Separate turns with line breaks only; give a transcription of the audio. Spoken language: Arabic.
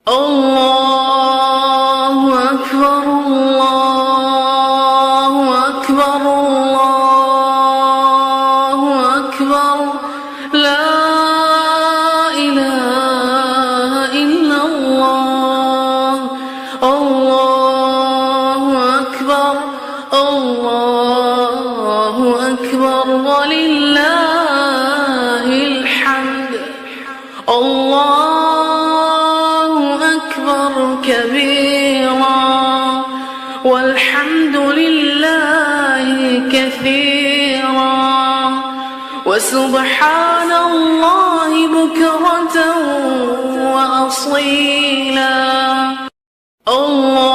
الله أكبر الله أكبر الله أكبر لا إله إلا الله الله أكبر الله أكبر ولله الحمد الله أكبر كبيرا والحمد لله كثيرا وسبحان الله بكرة وأصيلا الله